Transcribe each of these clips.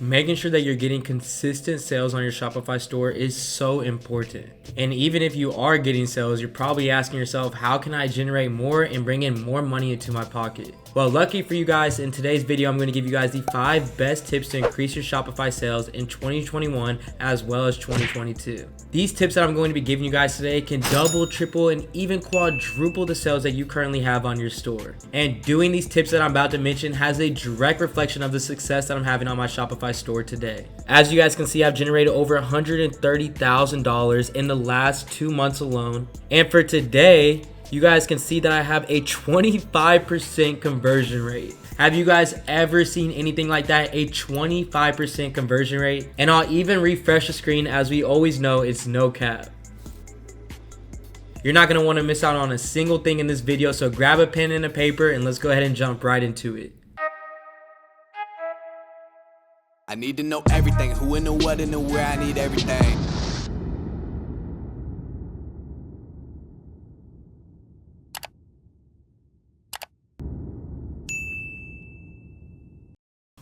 Making sure that you're getting consistent sales on your Shopify store is so important. And even if you are getting sales, you're probably asking yourself, how can I generate more and bring in more money into my pocket? Well, lucky for you guys, in today's video, I'm going to give you guys the 5 best tips to increase your Shopify sales in 2021 as well as 2022. These tips that I'm going to be giving you guys today can double, triple, and even quadruple the sales that you currently have on your store. And doing these tips that I'm about to mention has a direct reflection of the success that I'm having on my Shopify store today. As you guys can see, I've generated over $130,000 in the last 2 months alone. And for today, you guys can see that I have a 25% conversion rate. Have you guys ever seen anything like that? A 25% conversion rate? And I'll even refresh the screen, as we always know, it's no cap. You're not going to want to miss out on a single thing in this video, so grab a pen and a paper and let's go ahead and jump right into it. I need to know everything, who and the what and the where, I need everything.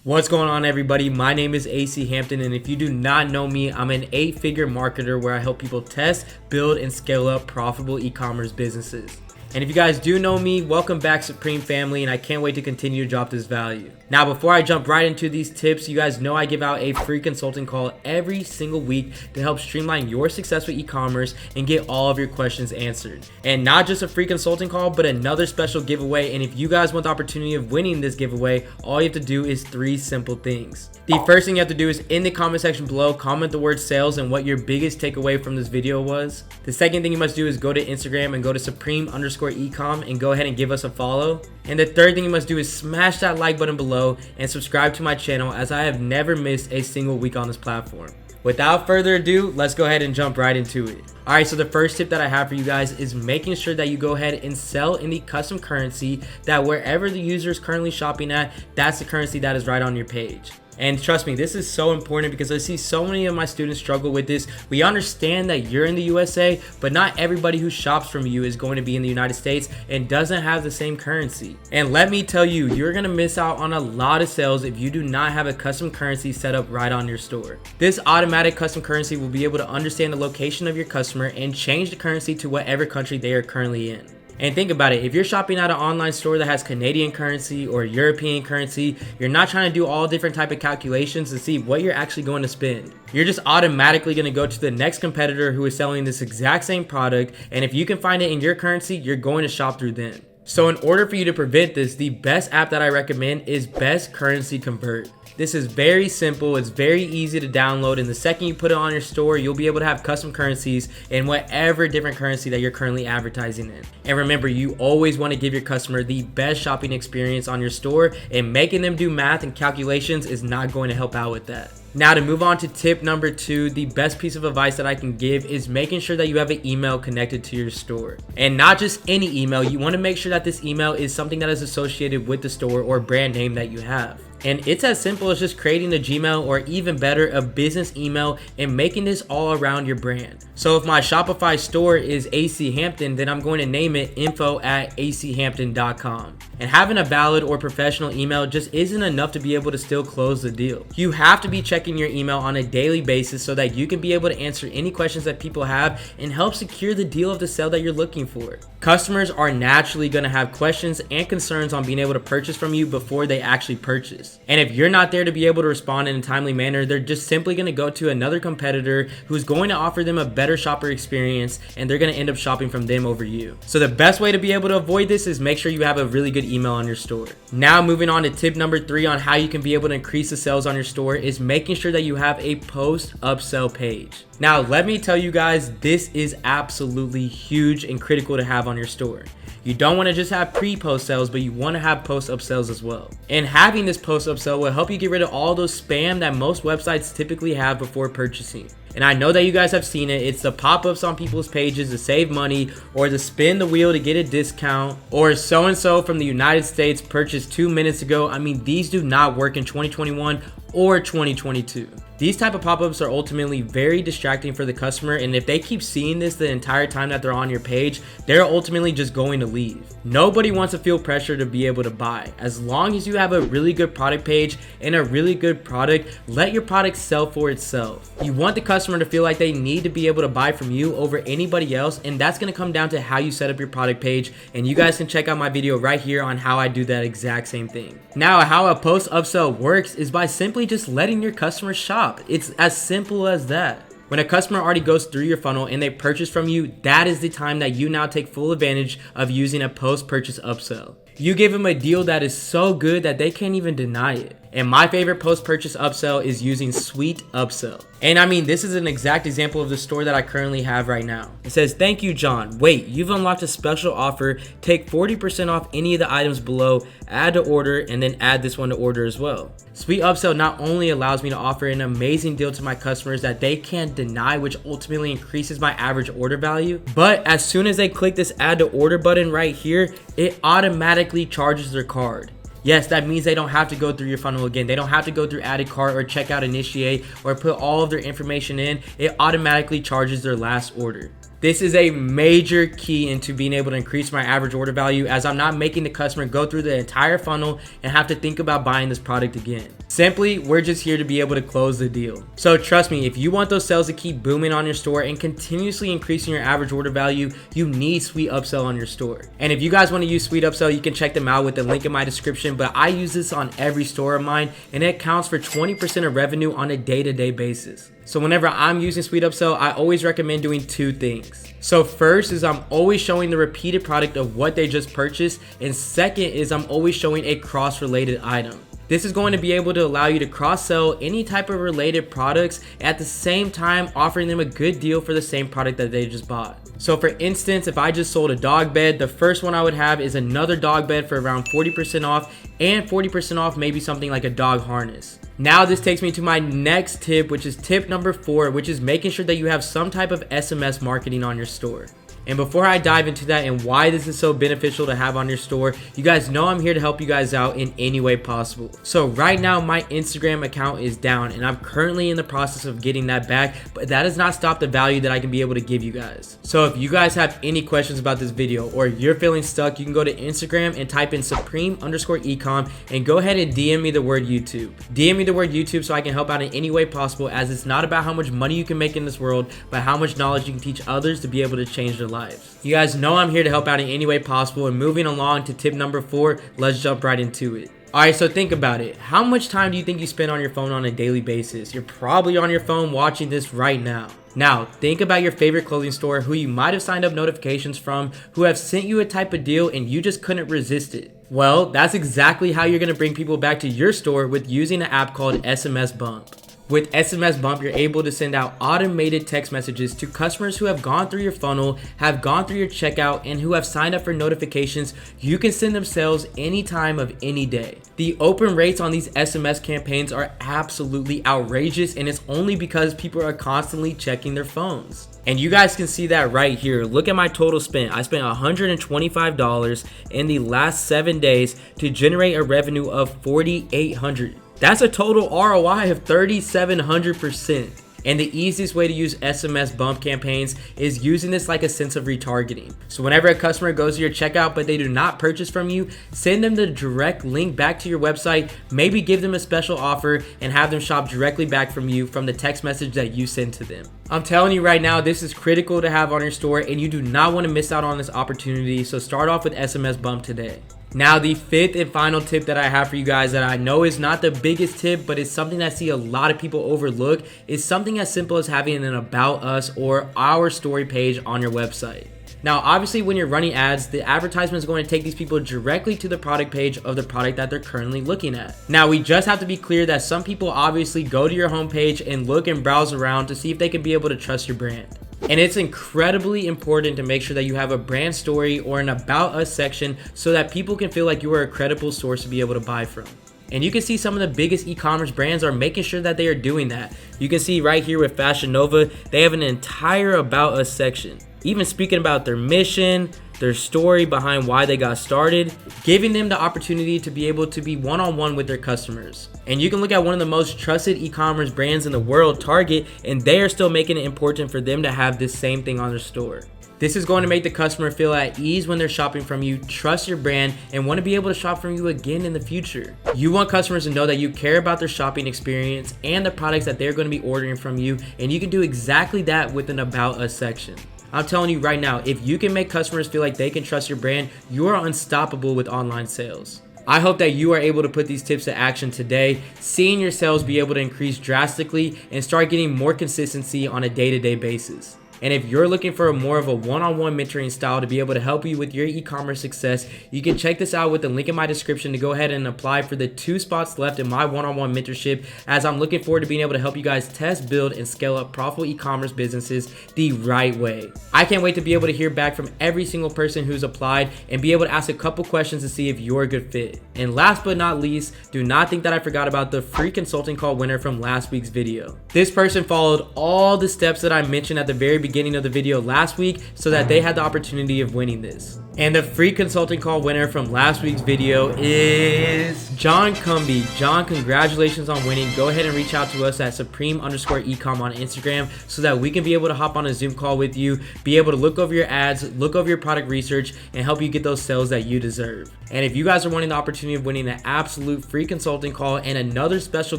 What's going on, everybody? My name is AC Hampton, and if you do not know me, I'm an 8-figure marketer where I help people test, build, and scale up profitable e-commerce businesses. And if you guys do know me, welcome back, Supreme family, and I can't wait to continue to drop this value. Now, before I jump right into these tips, you guys know I give out a free consulting call every single week to help streamline your success with e-commerce and get all of your questions answered. And not just a free consulting call, but another special giveaway. And if you guys want the opportunity of winning this giveaway, all you have to do is 3 simple things. The first thing you have to do is, in the comment section below, comment the word sales and what your biggest takeaway from this video was. The second thing you must do is go to Instagram and go to supreme_ecom and go ahead and give us a follow. And the third thing you must do is smash that like button below and subscribe to my channel, as I have never missed a single week on this platform. Without further ado, let's go ahead and jump right into it. Alright, so the first tip that I have for you guys is making sure that you go ahead and sell in the custom currency that wherever the user is currently shopping at, that's the currency that is right on your page. And trust me, this is so important because I see so many of my students struggle with this. We understand that you're in the USA, but not everybody who shops from you is going to be in the United States and doesn't have the same currency. And let me tell you, you're going to miss out on a lot of sales if you do not have a custom currency set up right on your store. This automatic custom currency will be able to understand the location of your customer and change the currency to whatever country they are currently in. And think about it, if you're shopping at an online store that has Canadian currency or European currency, you're not trying to do all different type of calculations to see what you're actually going to spend. You're just automatically going to go to the next competitor who is selling this exact same product, and if you can find it in your currency, you're going to shop through them. So in order for you to prevent this, the best app that I recommend is Best Currency Convert. This is very simple, it's very easy to download, and the second you put it on your store, you'll be able to have custom currencies in whatever different currency that you're currently advertising in. And remember, you always want to give your customer the best shopping experience on your store, and making them do math and calculations is not going to help out with that. Now, to move on to tip number 2, the best piece of advice that I can give is making sure that you have an email connected to your store. And not just any email, you want to make sure that this email is something that is associated with the store or brand name that you have. And it's as simple as just creating a Gmail, or even better, a business email, and making this all around your brand. So if my Shopify store is AC Hampton, then I'm going to name it info@achampton.com. And having a valid or professional email just isn't enough to be able to still close the deal. You have to be checking your email on a daily basis so that you can be able to answer any questions that people have and help secure the deal of the sale that you're looking for. Customers are naturally going to have questions and concerns on being able to purchase from you before they actually purchase. And if you're not there to be able to respond in a timely manner, they're just simply going to go to another competitor who's going to offer them a better shopper experience, and they're going to end up shopping from them over you. So the best way to be able to avoid this is make sure you have a really good email on your store. Now, moving on to tip number 3 on how you can be able to increase the sales on your store is making sure that you have a post upsell page. Now, let me tell you guys, this is absolutely huge and critical to have on your store. You don't want to just have pre-post sales, but you want to have post upsells as well. And having this post upsell will help you get rid of all those spam that most websites typically have before purchasing. And I know that you guys have seen it. It's the pop-ups on people's pages to save money, or to spin the wheel to get a discount, or so-and-so from the United States purchased 2 minutes ago. I mean, these do not work in 2021 or 2022. These type of pop-ups are ultimately very distracting for the customer, and if they keep seeing this the entire time that they're on your page, they're ultimately just going to leave. Nobody wants to feel pressure to be able to buy. As long as you have a really good product page and a really good product, let your product sell for itself. You want the customer to feel like they need to be able to buy from you over anybody else, and that's going to come down to how you set up your product page, and you guys can check out my video right here on how I do that exact same thing. Now, how a post upsell works is by simply just letting your customers shop. It's as simple as that. When a customer already goes through your funnel and they purchase from you, that is the time that you now take full advantage of using a post-purchase upsell. You give them a deal that is so good that they can't even deny it. And my favorite post-purchase upsell is using Sweet Upsell. And I mean, this is an exact example of the store that I currently have right now. It says, "Thank you, John. Wait, you've unlocked a special offer. Take 40% off any of the items below, add to order, and then add this one to order as well." Sweet Upsell not only allows me to offer an amazing deal to my customers that they can't deny, which ultimately increases my average order value, but as soon as they click this add to order button right here, it automatically charges their card. Yes, that means they don't have to go through your funnel again. They don't have to go through added cart or checkout initiate or put all of their information in. It automatically charges their last order. This is a major key into being able to increase my average order value, as I'm not making the customer go through the entire funnel and have to think about buying this product again. Simply, we're just here to be able to close the deal. So trust me, if you want those sales to keep booming on your store and continuously increasing your average order value, you need Sweet Upsell on your store. And if you guys want to use Sweet Upsell, you can check them out with the link in my description, but I use this on every store of mine, and it accounts for 20% of revenue on a day-to-day basis. So whenever I'm using Sweet Upsell, I always recommend doing two things. So first is I'm always showing the repeated product of what they just purchased, and second is I'm always showing a cross-related item. This is going to be able to allow you to cross-sell any type of related products, at the same time offering them a good deal for the same product that they just bought. So for instance, if I just sold a dog bed, the first one I would have is another dog bed for around 40% off, and 40% off maybe something like a dog harness. Now this takes me to my next tip, which is tip number 4, which is making sure that you have some type of SMS marketing on your store. And before I dive into that and why this is so beneficial to have on your store, you guys know I'm here to help you guys out in any way possible. So right now my Instagram account is down, and I'm currently in the process of getting that back, but that does not stop the value that I can be able to give you guys. So if you guys have any questions about this video, or you're feeling stuck, you can go to Instagram and type in supreme_ecom and go ahead and DM me the word YouTube. DM me the word YouTube so I can help out in any way possible, as it's not about how much money you can make in this world, but how much knowledge you can teach others to be able to change their lives. You guys know I'm here to help out in any way possible, and moving along to tip number 4, let's jump right into it. Alright, so think about it. How much time do you think you spend on your phone on a daily basis? You're probably on your phone watching this right now. Now, think about your favorite clothing store who you might have signed up notifications from, who have sent you a type of deal and you just couldn't resist it. Well, that's exactly how you're going to bring people back to your store with using an app called SMS Bump. With SMS Bump, you're able to send out automated text messages to customers who have gone through your funnel, have gone through your checkout, and who have signed up for notifications. You can send them sales any time of any day. The open rates on these SMS campaigns are absolutely outrageous, and it's only because people are constantly checking their phones. And you guys can see that right here. Look at my total spent. I spent $125 in the last 7 days to generate a revenue of $4,800. That's a total ROI of 3,700%. And the easiest way to use SMS Bump campaigns is using this like a sense of retargeting. So whenever a customer goes to your checkout but they do not purchase from you, send them the direct link back to your website, maybe give them a special offer, and have them shop directly back from you from the text message that you send to them. I'm telling you right now, this is critical to have on your store, and you do not want to miss out on this opportunity, so start off with SMS Bump today. Now, the 5th and final tip that I have for you guys, that I know is not the biggest tip, but it's something that I see a lot of people overlook, is something as simple as having an About Us or Our Story page on your website. Now, obviously, when you're running ads, the advertisement is going to take these people directly to the product page of the product that they're currently looking at. Now, we just have to be clear that some people obviously go to your homepage and look and browse around to see if they can be able to trust your brand. And it's incredibly important to make sure that you have a brand story or an About Us section so that people can feel like you are a credible source to be able to buy from. And you can see some of the biggest e-commerce brands are making sure that they are doing that. You can see right here with Fashion Nova, they have an entire About Us section. Even speaking about their mission, their story behind why they got started, giving them the opportunity to be able to be one-on-one with their customers. And you can look at one of the most trusted e-commerce brands in the world, Target, and they are still making it important for them to have this same thing on their store. This is going to make the customer feel at ease when they're shopping from you, trust your brand, and want to be able to shop from you again in the future. You want customers to know that you care about their shopping experience and the products that they're going to be ordering from you, and you can do exactly that with an About Us section. I'm telling you right now, if you can make customers feel like they can trust your brand, you are unstoppable with online sales. I hope that you are able to put these tips to action today, seeing your sales be able to increase drastically and start getting more consistency on a day-to-day basis. And if you're looking for more of a one-on-one mentoring style to be able to help you with your e-commerce success, you can check this out with the link in my description to go ahead and apply for the 2 spots left in my one-on-one mentorship, as I'm looking forward to being able to help you guys test, build, and scale up profitable e-commerce businesses the right way. I can't wait to be able to hear back from every single person who's applied and be able to ask a couple questions to see if you're a good fit. And last but not least, do not think that I forgot about the free consulting call winner from last week's video. This person followed all the steps that I mentioned at the very beginning of the video last week so that they had the opportunity of winning this. And the free consulting call winner from last week's video is John Cumby. John, congratulations on winning. Go ahead and reach out to us at supreme_ecom on Instagram so that we can be able to hop on a Zoom call with you, be able to look over your ads, look over your product research, and help you get those sales that you deserve. And if you guys are wanting the opportunity of winning an absolute free consulting call and another special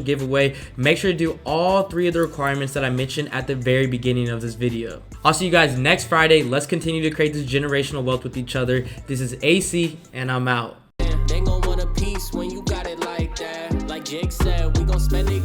giveaway, make sure to do all 3 of the requirements that I mentioned at the very beginning of this video. I'll see you guys next Friday. Let's continue to create this generational wealth with each other. This is AC, and I'm out. They gon' want a piece when you got it like that. Like Jake said, we gon' spend it.